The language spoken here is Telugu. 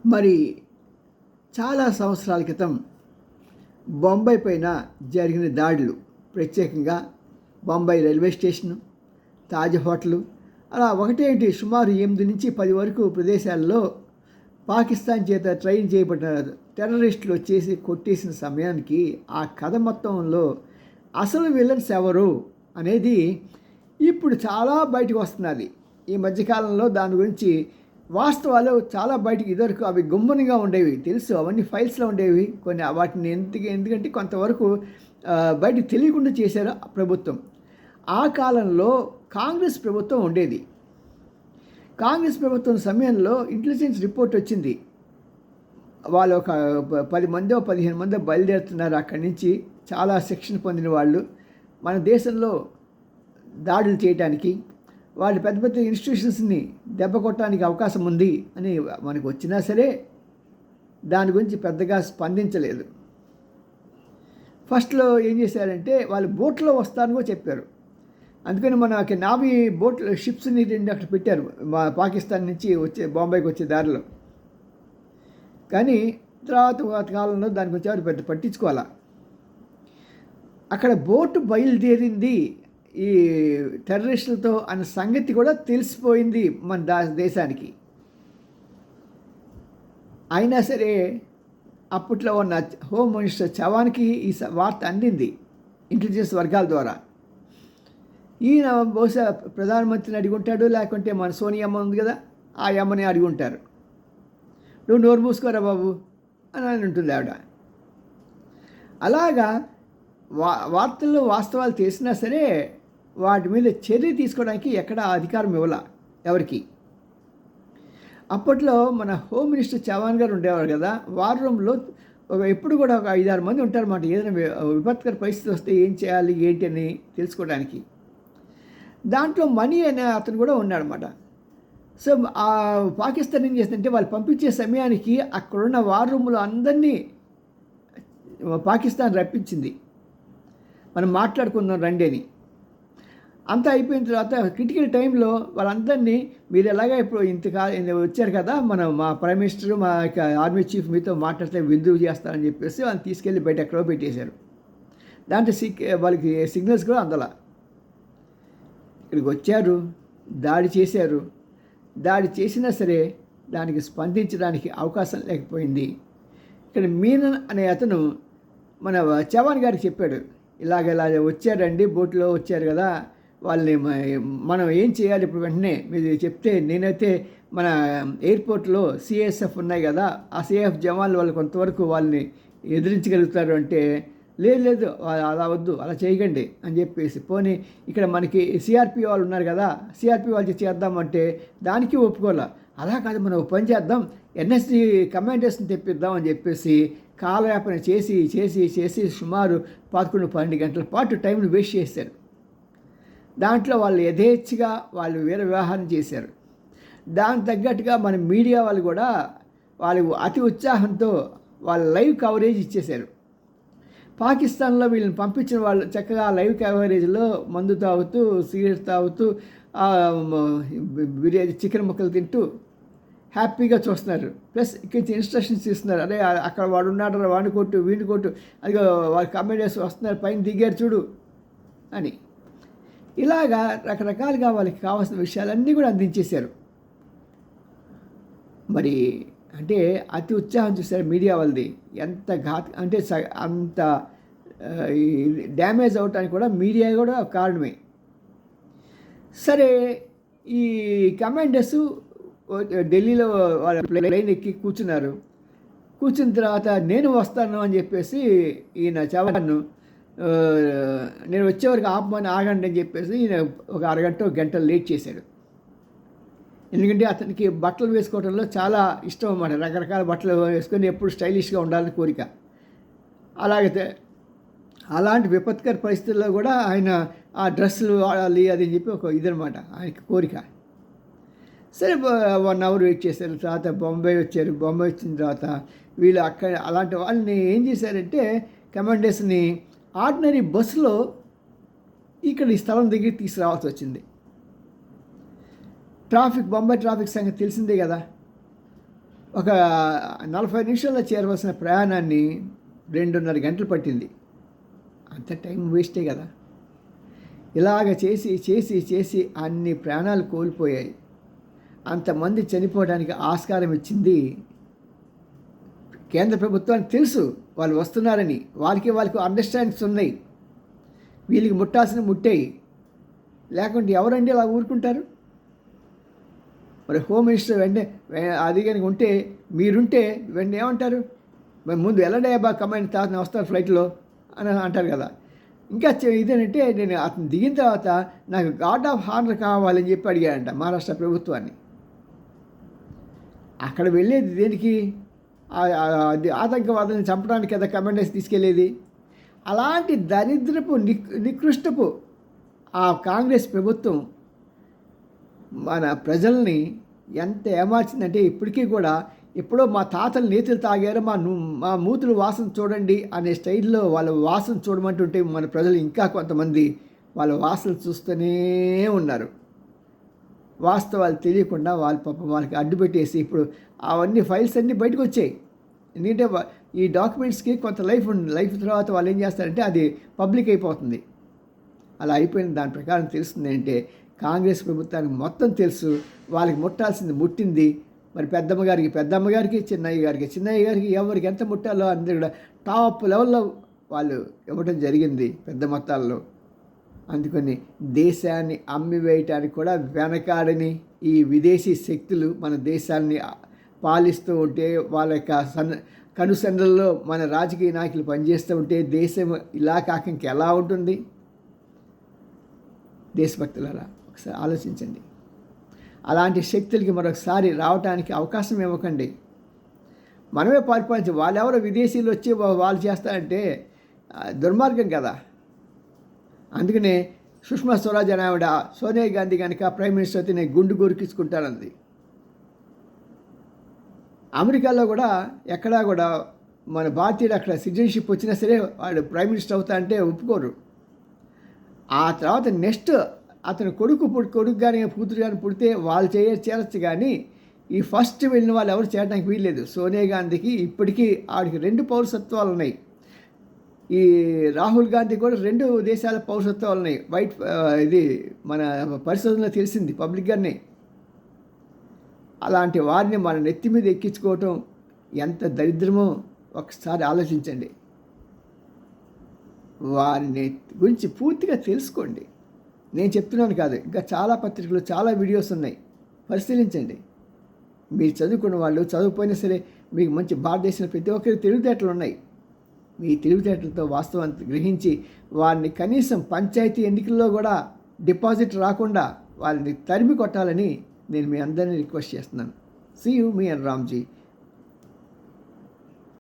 మరి చాలా సంవత్సరాల క్రితం బొంబాయి పైన జరిగిన దాడులు, ప్రత్యేకంగా Bombay railway station, Taj hotel, అలా ఒకటేంటి సుమారు 8 నుంచి 10 వరకు ప్రదేశాల్లో పాకిస్తాన్ చేత ట్రైన్ చేయబడిన టెర్రరిస్టులు వచ్చేసి కొట్టేసిన సమయానికి ఆ కథ మొత్తంలో అసలు విలన్స్ ఎవరు అనేది ఇప్పుడు చాలా బయటకు వస్తున్నది. ఈ మధ్యకాలంలో దాని గురించి వాస్తవాలు చాలా బయటికి, ఇదివరకు అవి గుమ్మనిగా ఉండేవి, తెలుసు, అవన్నీ ఫైల్స్లో ఉండేవి. కొన్ని వాటిని ఎందుకంటే కొంతవరకు బయటికి తెలియకుండా చేశారు ప్రభుత్వం. ఆ కాలంలో కాంగ్రెస్ ప్రభుత్వం ఉండేది. కాంగ్రెస్ ప్రభుత్వం సమయంలో ఇంటెలిజెన్స్ రిపోర్ట్ వచ్చింది. వాళ్ళు ఒక 10 మందో 15 మందో బయలుదేరుతున్నారు అక్కడి నుంచి, చాలా శిక్షణ పొందిన వాళ్ళు, మన దేశంలో దాడులు చేయడానికి, వాళ్ళు పెద్ద పెద్ద ఇన్స్టిట్యూషన్స్ని దెబ్బ కొట్టడానికి అవకాశం ఉంది అని మనకు వచ్చినా సరే దాని గురించి పెద్దగా స్పందించలేదు. ఫస్ట్లో ఏం చేశారంటే వాళ్ళు బోట్లో వస్తారని కూడా చెప్పారు. అందుకని మనకి నావీ బోట్లు, షిప్స్ని 2 అక్కడ పెట్టారు మా పాకిస్తాన్ నుంచి బాంబేకి వచ్చే దారిలో. కానీ తర్వాత కాలంలో దాని గురించి ఎవరు పెద్ద పట్టించుకోవాలా. అక్కడ బోటు బయలుదేరింది ఈ టెర్రరిస్టులతో అన్న సంగతి కూడా తెలిసిపోయింది మన దేశానికి. అయినా సరే అప్పట్లో ఉన్న హోమ్ మినిస్టర్ చవాన్కి ఈ వార్త అందింది ఇంటెలిజెన్స్ వర్గాల ద్వారా. ఈయన బహుశా ప్రధానమంత్రిని అడిగి ఉంటాడు, లేకుంటే మన సోనియమ్మ ఉంది కదా, ఆ అమ్మని అడిగి ఉంటారు. నువ్వు నోరు మూసుకోరా బాబు అని ఉంటుంది ఆవిడ. అలాగా వార్తల్లో వాస్తవాలు తెలిసినా సరే వాటి మీద చర్య తీసుకోవడానికి ఎక్కడ అధికారం ఇవ్వాల ఎవరికి. అప్పట్లో మన హోమ్ మినిస్టర్ చవాన్ గారు ఉండేవారు కదా, వార్ రూమ్లో ఎప్పుడు కూడా ఒక 5-6 మంది ఉంటారన్నమాట. ఏదైనా విపత్కర పరిస్థితి వస్తే ఏం చేయాలి ఏంటి అని తెలుసుకోవడానికి. దాంట్లో మనీ అనే అతను కూడా ఉన్నాడనమాట. సో ఆ పాకిస్తాన్ ఏం చేస్తుందంటే వాళ్ళు పంపించే సమయానికి అక్కడున్న వార్ రూమ్లో అందరినీ పాకిస్తాన్ రప్పించింది, మనం మాట్లాడుకుందాం రండి అని. అంతా అయిపోయిన తర్వాత క్రిటికల్ టైంలో వాళ్ళందరినీ, మీరు ఎలాగా ఇప్పుడు వచ్చారు కదా, మా ప్రైమ్ మినిస్టర్, మా ఆర్మీ చీఫ్ మీతో మాట్లాడితే విందు చేస్తారని చెప్పేసి వాళ్ళని తీసుకెళ్ళి బయట ఎక్కడో పెట్టేశారు. దాంట్లో వాళ్ళకి సిగ్నల్స్ కూడా అందలా. ఇక్కడికి వచ్చారు, దాడి చేశారు. దాడి చేసినా సరే దానికి స్పందించడానికి అవకాశం లేకపోయింది. ఇక్కడ మీనన్ అనే అతను మన చవాన్ గారికి చెప్పాడు, ఇలా వచ్చారండి, బోట్లో వచ్చారు కదా, వాళ్ళని మనం ఏం చేయాలి ఇప్పుడు వెంటనే మీరు చెప్తే, నేనైతే మన ఎయిర్పోర్ట్లో సిఐఎస్ఎఫ్ ఉన్నాయి కదా, ఆ సిఐఎఫ్ జవాన్లు వాళ్ళు కొంతవరకు వాళ్ళని ఎదిరించగలుగుతారు అంటే, లేదు అలా వద్దు, అలా చేయకండి అని చెప్పేసి, పోనీ ఇక్కడ మనకి సిఆర్పి వాళ్ళు ఉన్నారు కదా, సిఆర్పి వాళ్ళు చేద్దామంటే దానికి ఒప్పుకోలే. అలా కాదు, మనం పని చేద్దాం, ఎన్ఎస్జి కమాండర్స్ని తెప్పిద్దాం అని చెప్పేసి కాలయాపన చేసి చేసి చేసి సుమారు 11-12 గంటల పాటు టైంను వేస్ట్ చేశారు. దాంట్లో వాళ్ళు యథేచ్ఛగా వాళ్ళు వీర వ్యవహారం చేశారు. దానికి తగ్గట్టుగా మన మీడియా వాళ్ళు కూడా వాళ్ళు అతి ఉత్సాహంతో వాళ్ళ లైవ్ కవరేజ్ ఇచ్చేశారు. పాకిస్తాన్లో వీళ్ళని పంపించిన వాళ్ళు చక్కగా లైవ్ కవరేజ్లో మందు తాగుతూ, సిగరెట్ తాగుతూ, బిర్యానీ చికెన్ ముక్కలు తింటూ హ్యాపీగా చూస్తున్నారు. ప్లస్ ఇక్కడి ఇన్స్ట్రక్షన్స్ ఇస్తున్నారు, అదే అక్కడ వాడు ఉన్నాడు, వాడిని కొట్టు, వీడిని కొట్టు, అదిగో వాళ్ళు కమాండర్స్ వస్తున్నారు, పైన దిగారు చూడు అని. ఇలాగా రకరకాలుగా వాళ్ళకి కావాల్సిన విషయాలన్నీ కూడా అందించేశారు. మరి అంటే అతి ఉత్సాహం చూశారు మీడియా వాళ్ళది. ఎంత అంటే అంత డ్యామేజ్ అవటానికి కూడా మీడియా కూడా కారణమే. సరే, ఈ కమాండర్స్ ఢిల్లీలో వాళ్ళ ప్లేన్ ఎక్కి కూర్చున్నారు. కూర్చున్న తర్వాత నేను వస్తాను అని చెప్పేసి ఈయన చవాన్ను, నేను వచ్చేవరకు ఆగండి అని చెప్పేసి ఈయన ఒక గంట లేట్ చేశాడు. ఎందుకంటే అతనికి బట్టలు వేసుకోవడంలో చాలా ఇష్టం అన్నమాట. రకరకాల బట్టలు వేసుకొని ఎప్పుడు స్టైలిష్గా ఉండాలని కోరిక. అలాంటి విపత్కర పరిస్థితుల్లో కూడా ఆయన ఆ డ్రెస్సులు వాడాలి అది అని చెప్పి ఒక ఇదనమాట ఆయనకి కోరిక. సరే 1 అవర్ వెయిట్ చేశారు. తర్వాత బొంబాయి వచ్చారు. బొంబాయి వచ్చిన తర్వాత వీళ్ళు అక్కడ అలాంటి వాళ్ళని ఏం చేశారంటే, కమాండర్స్ని ఆర్డినరీ బస్సులో ఇక్కడ ఈ స్థలం దగ్గర తీసుకురావాల్సి వచ్చింది. బొంబాయి ట్రాఫిక్ సంగతి తెలిసిందే కదా. ఒక 40 నిమిషాల్లో చేరవలసిన ప్రయాణాన్ని 2:30 గంటలు పట్టింది. అంత టైం వేస్టే కదా. ఇలాగ చేసి చేసి చేసి అన్ని ప్రాణాలు కోల్పోయాయి. అంతమంది చనిపోవడానికి ఆస్కారం ఇచ్చింది కేంద్ర ప్రభుత్వానికి తెలుసు వాళ్ళు వస్తున్నారని. వాళ్ళకి అండర్స్టాండింగ్స్ ఉన్నాయి. వీళ్ళకి ముట్టాల్సిన ముట్టాయి. లేకుంటే ఎవరండి అలా ఊరుకుంటారు? మరి హోమ్ మినిస్టర్ అది కనుక ఉంటే, మీరుంటే వెంటనే ఏమంటారు? మరి ముందు వెళ్ళడయ్యా కమాండ్ తర్వాత వస్తారు ఫ్లైట్లో అని అంటారు కదా. ఇంకా ఇదేంటంటే, నేను అతను దిగిన తర్వాత నాకు గార్డ్ ఆఫ్ హానర్ కావాలని చెప్పి అడిగాడంట మహారాష్ట్ర ప్రభుత్వాన్ని. అక్కడ వెళ్ళేది దేనికి? ఆతంకవాదులను చంపడానికి కదా కమాండర్స్ తీసుకెళ్ళేది. అలాంటి దరిద్రపు నికృష్టపు ఆ కాంగ్రెస్ ప్రభుత్వం మన ప్రజల్ని ఎంత ఏమార్చిందంటే, ఇప్పటికీ కూడా ఎప్పుడో మా తాతలు నేతులు తాగారు, మా మూతులు వాసన చూడండి అనే స్టైల్లో వాళ్ళ వాసన చూడమంటుంటే మన ప్రజలు ఇంకా కొంతమంది వాళ్ళ వాసన చూస్తూనే ఉన్నారు. వాస్తవాలు తెలియకుండా వాళ్ళకి అడ్డుపెట్టేసి ఇప్పుడు అవన్నీ ఫైల్స్ అన్నీ బయటకు వచ్చాయి. ఎందుకంటే ఈ డాక్యుమెంట్స్కి కొంత లైఫ్ తర్వాత వాళ్ళు ఏం చేస్తారంటే అది పబ్లిక్ అయిపోతుంది. అలా అయిపోయిన దాని ప్రకారం తెలుస్తుంది అంటే కాంగ్రెస్ ప్రభుత్వానికి మొత్తం తెలుసు. వాళ్ళకి ముట్టాల్సింది ముట్టింది. మరి పెద్దమ్మగారికి చిన్నయ్య గారికి ఎవరికి ఎంత ముట్టాలో అందరూ కూడా టాప్ లెవెల్లో వాళ్ళు ఇవ్వడం జరిగింది పెద్ద మొత్తాల్లో. అందుకని దేశాన్ని అమ్మివేయటానికి కూడా వెనకాడని ఈ విదేశీ శక్తులు మన దేశాన్ని పాలిస్తూ ఉంటే, వాళ్ళ యొక్క కనుసన్నల్లో మన రాజకీయ నాయకులు పనిచేస్తూ ఉంటే దేశం ఇలా కాక ఇంకెలా ఉంటుంది? దేశభక్తులారా ఒకసారి ఆలోచించండి. అలాంటి శక్తులకి మరొకసారి రావడానికి అవకాశం ఇవ్వకండి. మనమే పరిపాలించి వాళ్ళెవరో విదేశీయులు వచ్చి వాళ్ళు చేస్తారంటే దుర్మార్గం కదా. అందుకనే సుష్మా స్వరాజ్ అనే ఆవిడ సోనియా గాంధీ కనుక ప్రైమ్ మినిస్టర్ అయితే నేను గుండు గొరికించుకుంటానంది. అమెరికాలో కూడా ఎక్కడా కూడా మన భారతీయుడు అక్కడ సిటిజన్షిప్ వచ్చినా సరే వాడు ప్రైమ్ మినిస్టర్ అవుతా అంటే ఒప్పుకోరు. ఆ తర్వాత నెక్స్ట్ అతను కొడుకు కానీ కూతురు కానీ పుడితే వాళ్ళు చేరచ్చు. కానీ ఈ ఫస్ట్ వెళ్ళిన వాళ్ళు ఎవరు చేయడానికి వీల్లేదు. సోనియా గాంధీకి ఇప్పటికీ ఆవిడకి 2 పౌరసత్వాలు ఉన్నాయి. ఈ రాహుల్ గాంధీ కూడా 2 దేశాల పౌరసత్వాలు ఉన్నాయి. ఇది మన పరిశోధనలో తెలిసింది పబ్లిక్గానే. అలాంటి వారిని మన నెత్తి మీద ఎక్కించుకోవటం ఎంత దరిద్రమో ఒకసారి ఆలోచించండి. వారిని గురించి పూర్తిగా తెలుసుకోండి. నేను చెప్తున్నాను కాదు, ఇంకా చాలా పత్రికలు చాలా వీడియోస్ ఉన్నాయి, పరిశీలించండి. మీరు చదువుకున్న వాళ్ళు చదువుపోయినా సరే మీకు మంచి భారతదేశంలో ప్రతి ఒక్కరికి తెలివితేటలు ఉన్నాయి. మీ తెలివితేటలతో వాస్తవాన్ని గ్రహించి వారిని కనీసం పంచాయతీ ఎన్నికల్లో కూడా డిపాజిట్ రాకుండా వాళ్ళని తరిమి కొట్టాలని నేను మీ అందరినీ రిక్వెస్ట్ చేస్తున్నాను. సీ యూ, మీ అండ్ రామ్జీ.